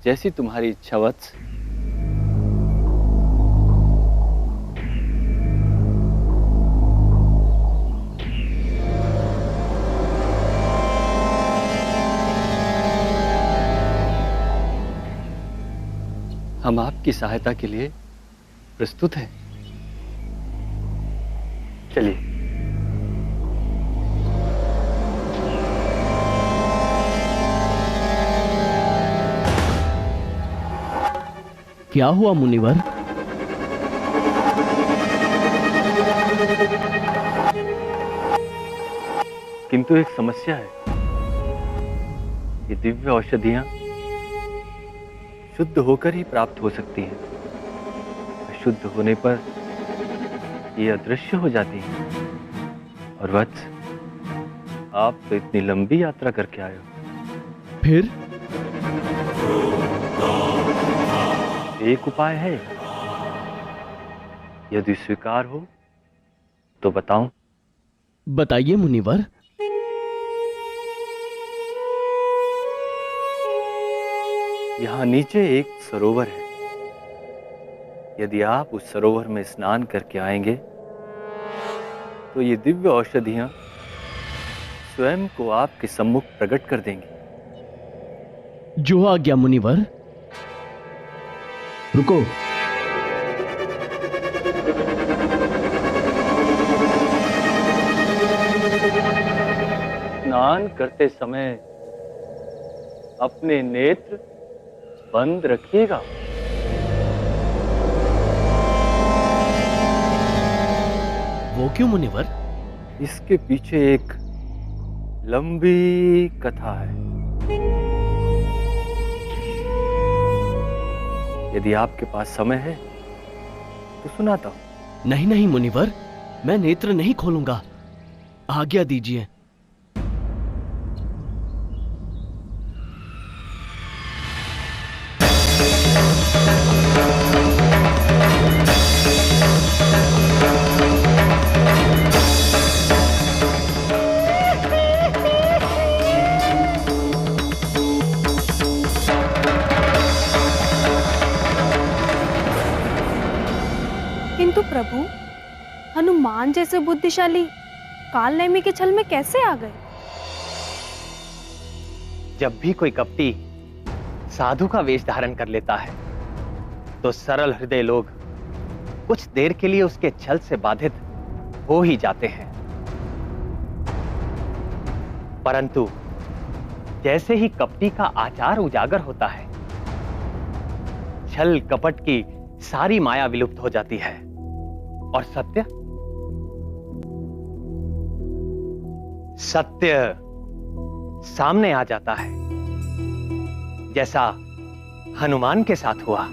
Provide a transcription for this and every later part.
जैसी तुम्हारी इच्छा वत्स। हम आपकी सहायता के लिए प्रस्तुत हैं। चलिए। क्या हुआ मुनिवर? किंतु एक समस्या है। ये दिव्य औषधियां शुद्ध होकर ही प्राप्त हो सकती हैं। अशुद्ध होने पर ये अदृश्य हो जाती हैं। और वत्स, आप तो इतनी लंबी यात्रा करके आए हो। फिर एक उपाय है, यदि स्वीकार हो तो बताऊं। बताइए मुनिवर। यहां नीचे एक सरोवर है। यदि आप उस सरोवर में स्नान करके आएंगे तो ये दिव्य औषधियां स्वयं को आपके सम्मुख प्रकट कर देंगी। जो आज्ञा मुनिवर। रुको। स्नान करते समय अपने नेत्र बंद रखिएगा। वो क्यों मुनिवर? इसके पीछे एक लंबी कथा है। यदि आपके पास समय है तो सुनाता हूं। नहीं नहीं मुनिवर, मैं नेत्र नहीं खोलूंगा। आज्ञा दीजिए। किंतु प्रभु, हनुमान जैसे बुद्धिशाली काल नेमी के छल में कैसे आ गए? जब भी कोई कपटी साधु का वेश धारण कर लेता है तो सरल हृदय लोग कुछ देर के लिए उसके छल से बाधित हो ही जाते हैं। परंतु जैसे ही कपटी का आचार उजागर होता है, छल कपट की सारी माया विलुप्त हो जाती है और सत्य सामने आ जाता है, जैसा हनुमान के साथ हुआ।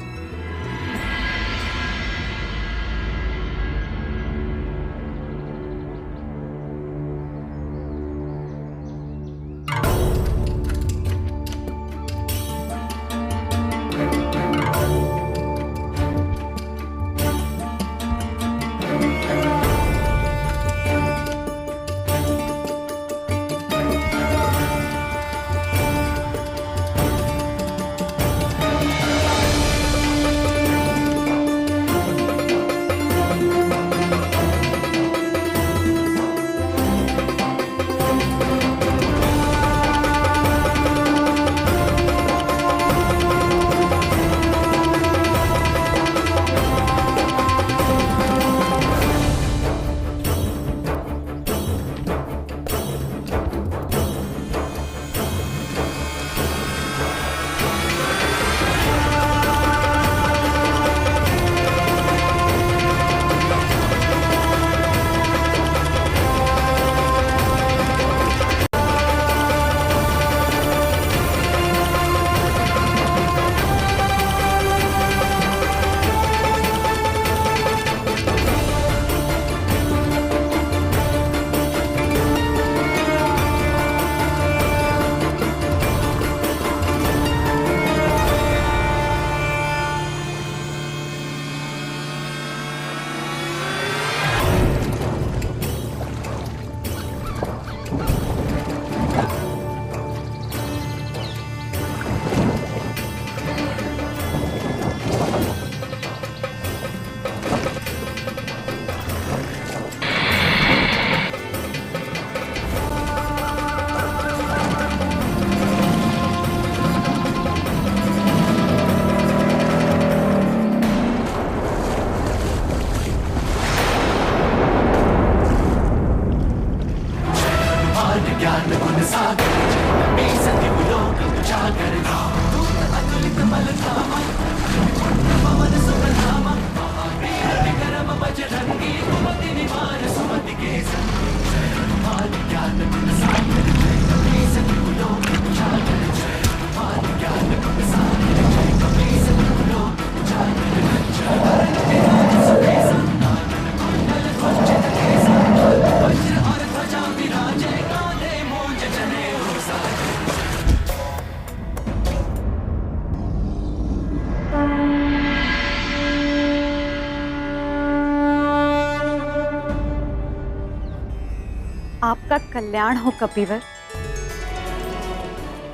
आपका कल्याण हो कपिवर।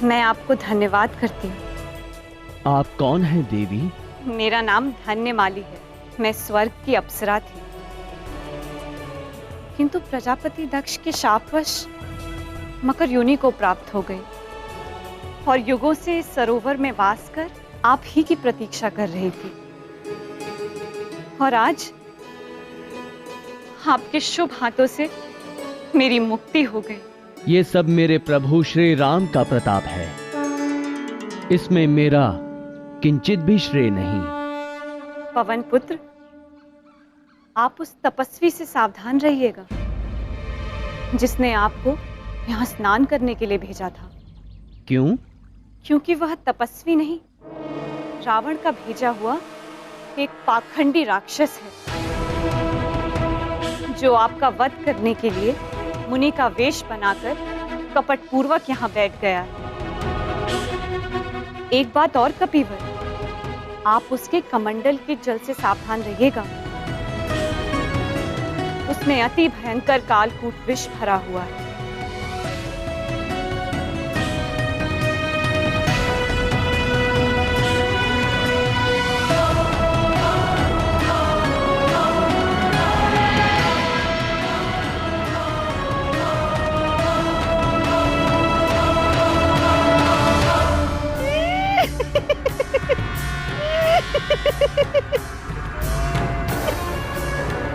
मैं आपको धन्यवाद करती हूँ। आप कौन हैं देवी? मेरा नाम धन्यमाली है। मैं स्वर्ग की अप्सरा थी, किंतु प्रजापति दक्ष के शापवश मकर योनि को प्राप्त हो गई और युगों से इस सरोवर में वास कर आप ही की प्रतीक्षा कर रही थी। और आज आपके शुभ हाथों से मेरी मुक्ति हो गई। ये सब मेरे प्रभु श्री राम का प्रताप है, इसमें मेरा किंचित भी श्रेय नहीं। पवन पुत्र, आप उस तपस्वी से सावधान रहिएगा जिसने आपको यहाँ स्नान करने के लिए भेजा था। क्यों? क्योंकि वह तपस्वी नहीं, रावण का भेजा हुआ एक पाखंडी राक्षस है जो आपका वध करने के लिए मुनि का वेश बनाकर कपटपूर्वक यहाँ बैठ गया है। एक बात और कपिवर, आप उसके कमंडल के जल से सावधान रहिएगा। उसमें अति भयंकर कालकूट विष भरा हुआ है।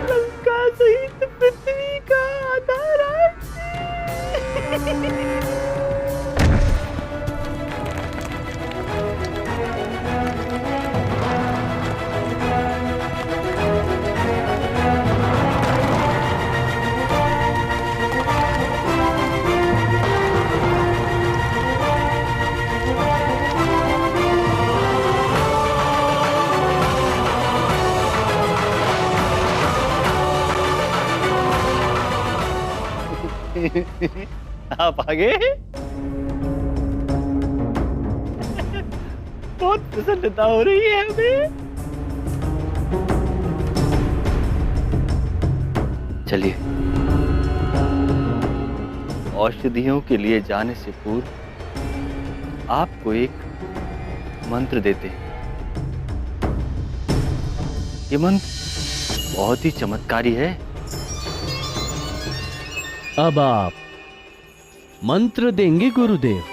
लंका सहित पृथ्वी का आधार आप आगे। बहुत प्रसन्नता हो रही है हमें। चलिए, औषधियों के लिए जाने से पूर्व आपको एक मंत्र देते हैं। ये मंत्र बहुत ही चमत्कारी है। अब आप मंत्र देंगे गुरुदेव?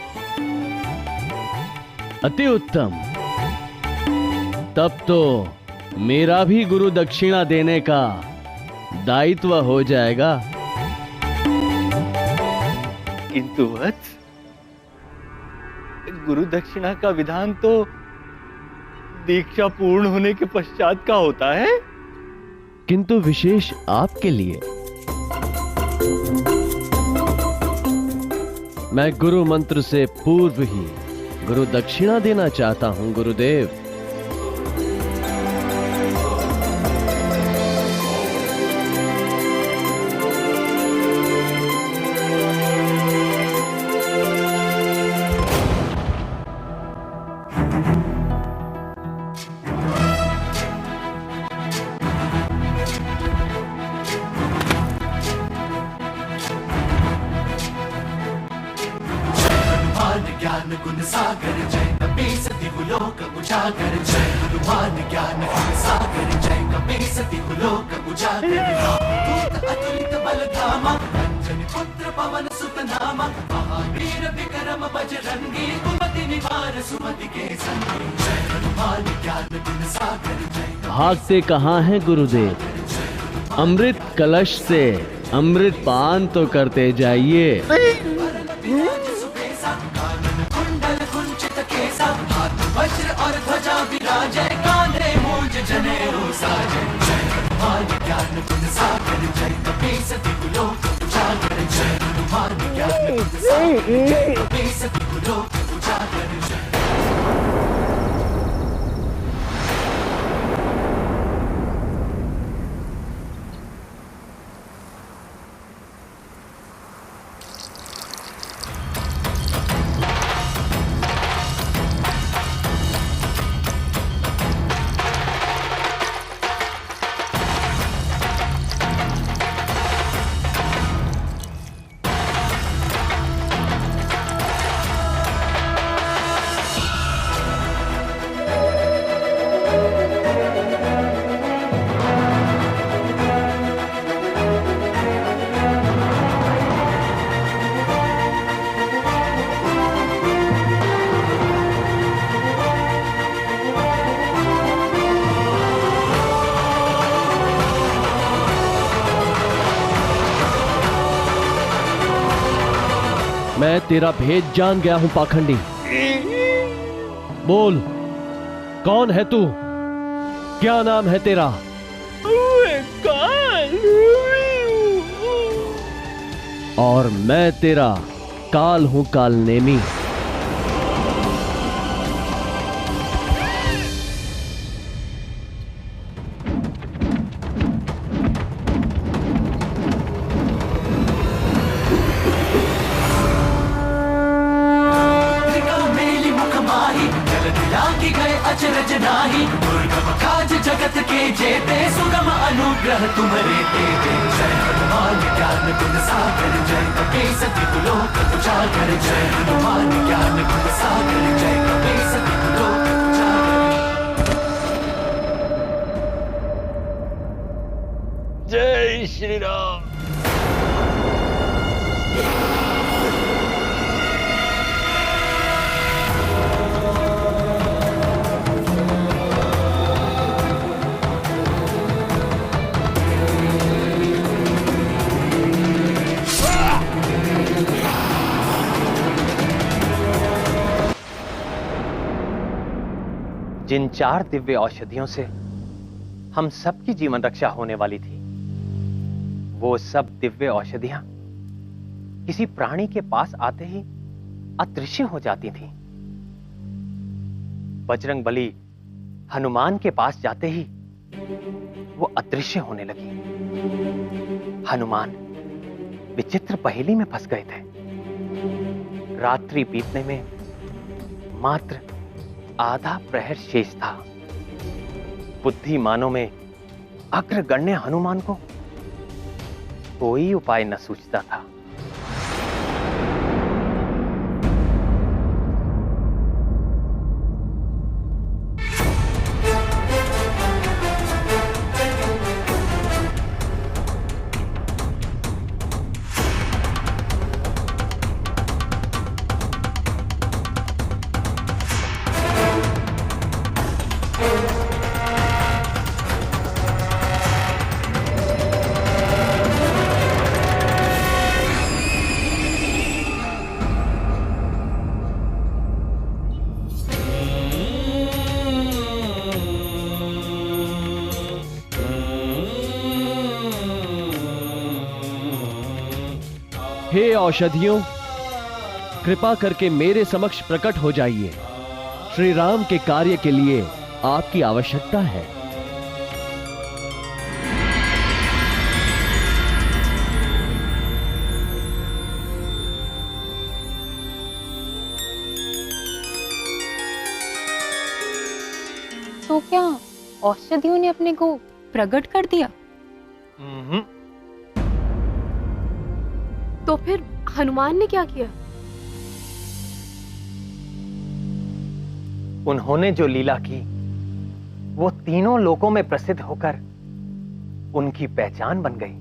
अति उत्तम। तब तो मेरा भी गुरु दक्षिणा देने का दायित्व हो जाएगा। किंतु वत्स, गुरु दक्षिणा का विधान तो दीक्षा पूर्ण होने के पश्चात का होता है। किंतु विशेष आपके लिए मैं गुरु मंत्र से पूर्व ही गुरु दक्षिणा देना चाहता हूं गुरुदेव। ज्ञान गुण सागर जय कपी सती लोक उजागर जय हनुमान ज्ञान गुण सागर जय कपी सती लोक उजागर दूत अतुलित बल धामा अंजनी पुत्र पवन सुत नामा महावीर विक्रम बजरंगी कुमति निवार सुमति के संगी जय हनुमान ज्ञान गुण सागर जय। भागते कहाँ हैं गुरुदेव? अमृत कलश से अमृत पान तो करते जाइए। विराज सुबेसा कानन कुंडल कुंचित केसा हाथ वज्र और ध्वजा विराजय कांधे मूंज जनेऊ साजय जय हनुमान ज्ञान गुण सागर जय कपीस तिहु लोक उजागर जय हनुमान ज्ञान गुण सागर जय कपीस तिहु लोक उजागर जय। मैं तेरा भेद जान गया हूं पाखंडी। बोल, कौन है तू? क्या नाम है तेरा? और मैं तेरा काल हूं, काल नेमी। अचरज नाही दुर्गम काज जगत के जेते सुगम अनुग्रह तुम्हारे तेते जय हनुमान ज्ञान गुण सागर जय कपीस तिहु लोक उजागर जय हनुमान ज्ञान गुण सागर जय कपीस तिहु लोक उजागर। जय श्री राम। जिन 4 दिव्य औषधियों से हम सबकी जीवन रक्षा होने वाली थी, वो सब दिव्य औषधियां किसी प्राणी के पास आते ही अदृश्य हो जाती थीं। बजरंग बली हनुमान के पास जाते ही वो अदृश्य होने लगी। हनुमान विचित्र पहेली में फंस गए थे। रात्रि बीतने में मात्र आधा प्रहर शेष था। बुद्धिमानों में अग्रगण्य हनुमान को कोई उपाय न सूझता था। हे औषधियों, कृपा करके मेरे समक्ष प्रकट हो जाइए। श्री राम के कार्य के लिए आपकी आवश्यकता है। तो क्या औषधियों ने अपने को प्रकट कर दिया? तो फिर हनुमान ने क्या किया? उन्होंने जो लीला की वो तीनों लोकों में प्रसिद्ध होकर उनकी पहचान बन गई।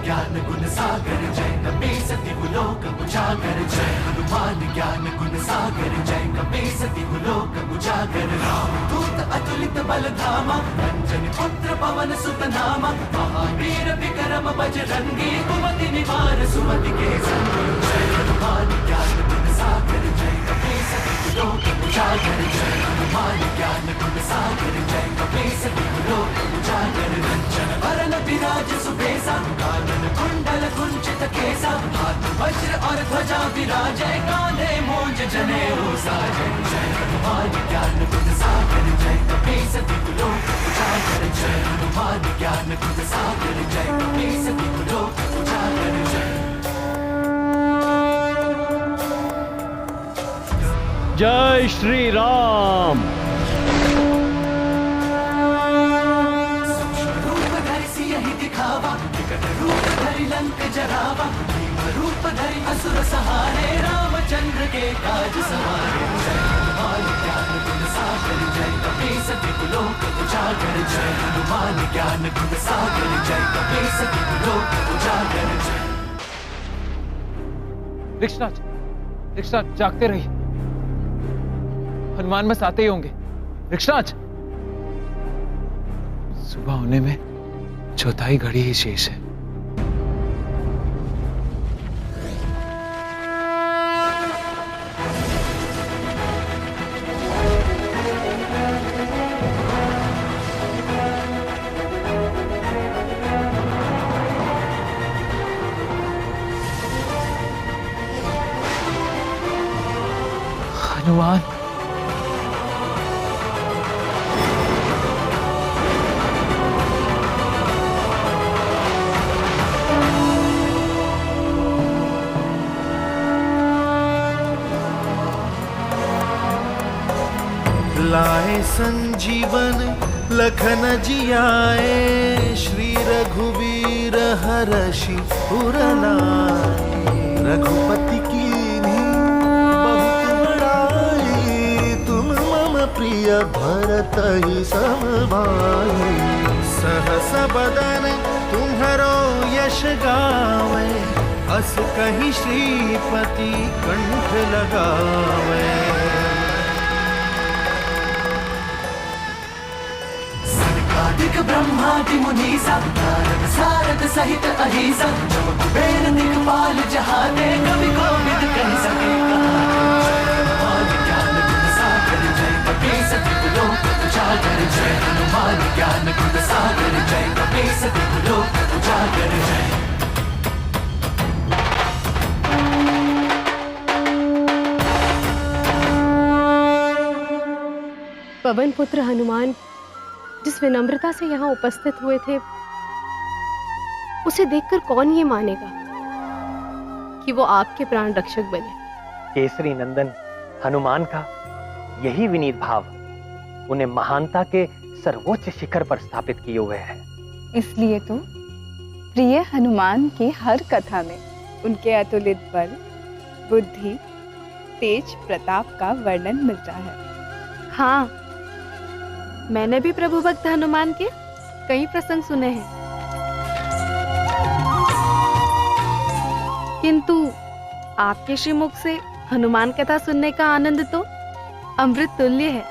ज्ञान गुण सागर जय कपीस तिहु लोक उजागर जय हनुमान ज्ञान गुण सागर जय कपीस तिहु दिवलोक उजागर रामदूत अतुलित बलधामा अंजनी पुत्र पवन सुत नामा महावीर विक्रम बजरंगी कुमति निवार सुमति के संग जय हनुमान ज्ञान गुण सागर जय कपीस दिवलोक उजागर जय हनुमान ज्ञान गुण सागर जय कपीस दिवलोक उजागर रंजन वरन विराज सुबेसा कानन कुंडल कुंचित केसा हाथ वज्र और ध्वजा विराजय कांधे मूंज जनेऊ साजय जय हनुमान ज्ञान गुण सागर जय कपीस दिवलोक उजागर जय हनुमान ज्ञान गुण सागर जय कपीस दिवलोक उजागर जय श्री राम। रूप धरि सियहि दिखावा विकट रूप धरि लंक जरावा भीम रूप धरि असुर सहारे रामचंद्र के काज सवारे जय हनुमान ज्ञान गुण सागर जय कपीस दिवलोक उजागर जय हनुमान ज्ञान गुण सागर जय कपीस दिवलोक उजागर जय। रिक्शनाथ जागते रहिए, हनुमान बस आते ही होंगे। रिक्शनाथ, सुबह होने में चौथाई घड़ी ही शेष है। हनुमान, लाए संजीवन लखन जियाए श्री रघुवीर हरषि उर लाए रघुपति कीन्ही बहुत बड़ाई तुम मम प्रिय भरत ही सम भाई सहस बदन तुम्हरो यश गावे अस कहि श्रीपति कंठ लगावे दिक ब्रह्मादि मुनीसा नारद सारद सहित अहिसा जब कुबेर दिक्पाल जहाने कवि कोविद कहि सके हनुमान ज्ञान गुण सागर जय कपीस दिवलोक उजागर जय हनुमान ज्ञान गुण सागर जय कपीस दिवलोक उजागर जय। पवन पुत्र हनुमान जिस विनम्रता से यहाँ उपस्थित हुए थे, उसे देखकर कौन ये मानेगा कि वो आपके प्राण रक्षक बने। केसरी नंदन हनुमान का यही विनीत भाव उन्हें महानता के सर्वोच्च शिखर पर स्थापित किए हुए है। इसलिए तो प्रिय हनुमान की हर कथा में उनके अतुलित बल, बुद्धि, तेज प्रताप का वर्णन मिलता है। हाँ, मैंने भी प्रभु भक्त हनुमान के कई प्रसंग सुने हैं, किंतु आपके श्रीमुख से हनुमान कथा सुनने का आनंद तो अमृत तुल्य है।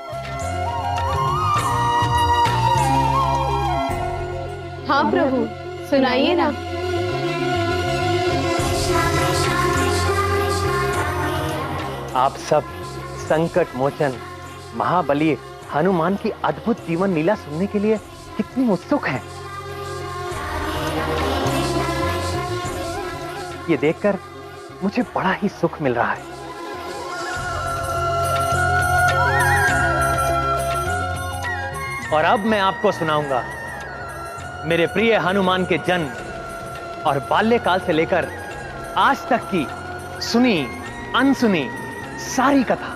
हाँ प्रभु, सुनाइए ना। आप सब संकट मोचन महाबली हनुमान की अद्भुत जीवन लीला सुनने के लिए कितनी उत्सुक हैं। ये देखकर मुझे बड़ा ही सुख मिल रहा है। और अब मैं आपको सुनाऊंगा मेरे प्रिय हनुमान के जन्म और बाल्यकाल से लेकर आज तक की सुनी अनसुनी सारी कथा।